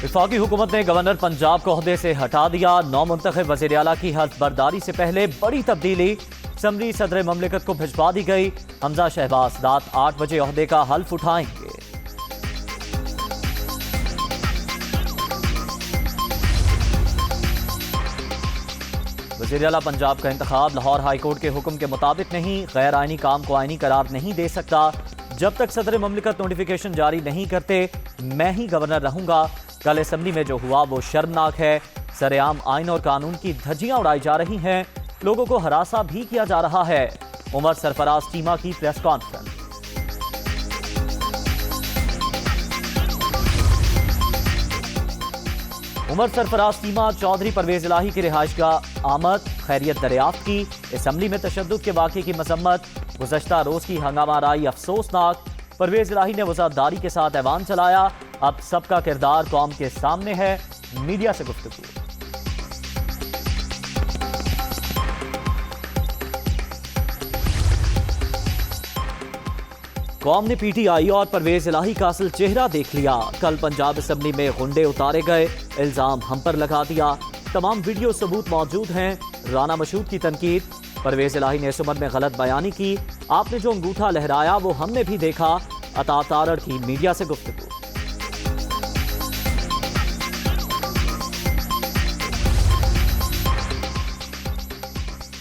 وفاقی حکومت نے گورنر پنجاب کو عہدے سے ہٹا دیا۔ نو منتخب وزیر اعلیٰ کی حلف برداری سے پہلے بڑی تبدیلی، اسمبلی صدر مملکت کو بھجوا دی گئی۔ حمزہ شہباز رات 8 بجے عہدے کا حلف اٹھائیں گے۔ وزیر اعلیٰ پنجاب کا انتخاب لاہور ہائی کورٹ کے حکم کے مطابق نہیں، غیر آئینی کام کو آئینی قرار نہیں دے سکتا۔ جب تک صدر مملکت نوٹیفیکیشن جاری نہیں کرتے میں ہی گورنر رہوں گا۔ کل اسمبلی میں جو ہوا وہ شرمناک ہے۔ سر عام آئین اور قانون کی دھجیاں اڑائی جا رہی ہیں، لوگوں کو ہراساں بھی کیا جا رہا ہے۔ عمر سرفراز چیمہ کی پریس کانفرنس۔ عمر سرفراز چیمہ چودھری پرویز الہی کی رہائش گاہ آمد، خیریت دریافت کی۔ اسمبلی میں تشدد کے واقعے کی مذمت، گزشتہ روز کی ہنگامہ آرائی افسوسناک۔ پرویز الہی نے وزاداری کے ساتھ ایوان چلایا۔ اب سب کا کردار قوم کے سامنے ہے، میڈیا سے گفتگو۔ قوم نے پی ٹی آئی اور پرویز الہی کا اصل چہرہ دیکھ لیا۔ کل پنجاب اسمبلی میں غنڈے اتارے گئے، الزام ہم پر لگا دیا۔ تمام ویڈیو ثبوت موجود ہیں۔ رانا مشہود کی تنقید، پرویز الہی نے سمت میں غلط بیانی کی۔ آپ نے جو انگوٹھا لہرایا وہ ہم نے بھی دیکھا۔ عطا تارڑ کی میڈیا سے گفتگو۔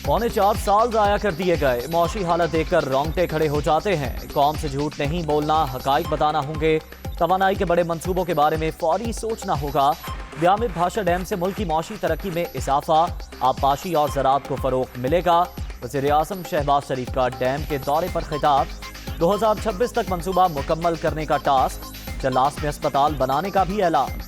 پونے 4 سال ضائع کر دیے گئے، معاشی حالت دیکھ کر رونگٹے کھڑے ہو جاتے ہیں۔ قوم سے جھوٹ نہیں بولنا، حقائق بتانا ہوں گے۔ توانائی کے بڑے منصوبوں کے بارے میں فوری سوچنا ہوگا۔ بیامد بھاشا ڈیم سے ملک کی معاشی ترقی میں اضافہ، آبپاشی اور زراعت کو فروغ ملے گا۔ وزیر اعظم شہباز شریف کا ڈیم کے دورے پر خطاب۔ 2026 تک منصوبہ مکمل کرنے کا ٹاسک، چلاس میں اسپتال بنانے کا بھی اعلان۔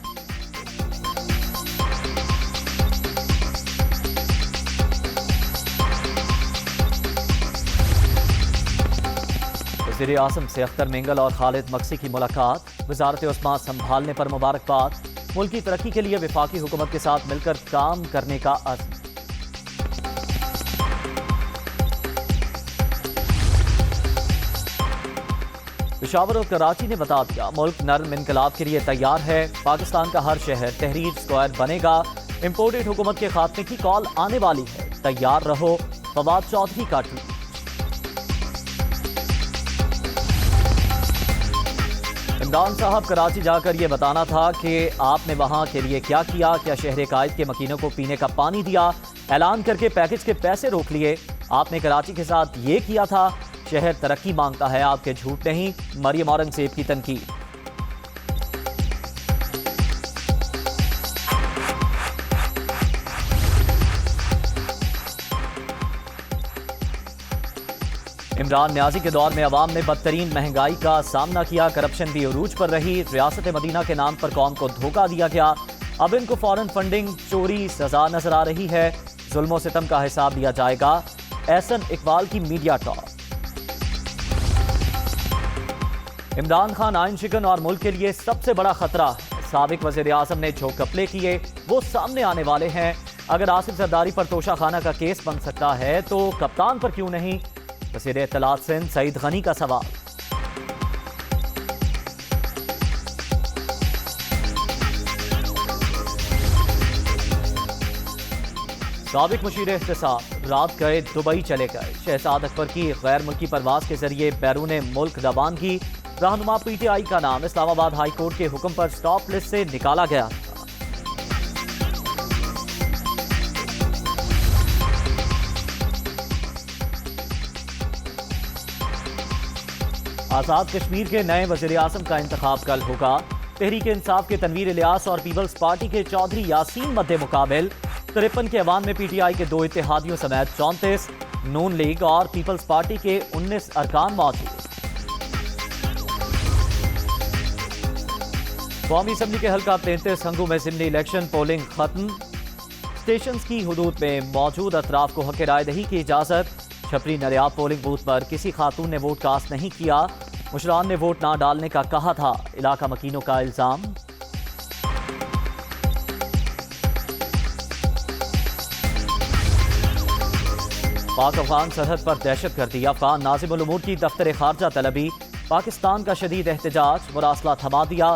وزیر اعظم سے اختر مینگل اور خالد مکسی کی ملاقات، وزارت عثمان سنبھالنے پر مبارکباد۔ ملک کی ترقی کے لیے وفاقی حکومت کے ساتھ مل کر کام کرنے کا عزم۔ پشاور اور کراچی نے بتا دیا، ملک نرم انقلاب کے لیے تیار ہے۔ پاکستان کا ہر شہر تحریر اسکوائر بنے گا۔ امپورٹڈ حکومت کے خاتمے کی کال آنے والی ہے، تیار رہو۔ فواد چودھری کا ٹویٹ۔ عمران صاحب کراچی جا کر یہ بتانا تھا کہ آپ نے وہاں کے لیے کیا کیا شہر قائد کے مکینوں کو پینے کا پانی دیا، اعلان کر کے پیکج کے پیسے روک لیے۔ آپ نے کراچی کے ساتھ یہ کیا تھا، شہر ترقی مانگتا ہے، آپ کے جھوٹ نہیں۔ مریم اورنگزیب کی تنقید۔ عمران نیازی کے دور میں عوام نے بدترین مہنگائی کا سامنا کیا، کرپشن بھی عروج پر رہی۔ ریاست مدینہ کے نام پر قوم کو دھوکہ دیا گیا، اب ان کو فورن فنڈنگ چوری سزا نظر آ رہی ہے۔ ظلم و ستم کا حساب دیا جائے گا، احسن اقبال کی میڈیا ٹاک۔ عمران خان آئین شکن اور ملک کے لیے سب سے بڑا خطرہ ہے۔ سابق وزیر اعظم نے جو گھپلے کیے وہ سامنے آنے والے ہیں۔ اگر آصف زرداری پر توشہ خانہ کا کیس بن سکتا ہے تو کپتان پر کیوں نہیں؟ وزیر اطلاعات سندھ سعید غنی کا سوال۔ سابق مشیر احتساب رات گئے دبئی چلے گئے، شہزاد اکبر کی غیر ملکی پرواز کے ذریعے بیرون ملک روانگی۔ رہنما پی ٹی آئی کا نام اسلام آباد ہائی کورٹ کے حکم پر سٹاپ لسٹ سے نکالا گیا تھا۔ آزاد کشمیر کے نئے وزیر اعظم کا انتخاب کل ہوگا۔ تحریک انصاف کے تنویر الیاس اور پیپلز پارٹی کے چودھری یاسین مد مقابل۔ 53 کے ایوان میں پی ٹی آئی کے 2 اتحادیوں سمیت 34، نون لیگ اور پیپلز پارٹی کے 19 ارکان موجود۔ قومی اسمبلی کے حلقہ 33 ہنگو میں ضمنی الیکشن پولنگ ختم۔ اسٹیشنز کی حدود میں موجود اطراف کو حق رائے دہی کی اجازت۔ چھپری نریاب پولنگ بوتھ پر کسی خاتون نے ووٹ کاسٹ نہیں کیا، مشران نے ووٹ نہ ڈالنے کا کہا تھا، علاقہ مکینوں کا الزام۔ پاک افغان سرحد پر دہشت گردی، افغان ناظم الامور کی دفتر خارجہ طلبی، پاکستان کا شدید احتجاج، مراسلہ تھما دیا،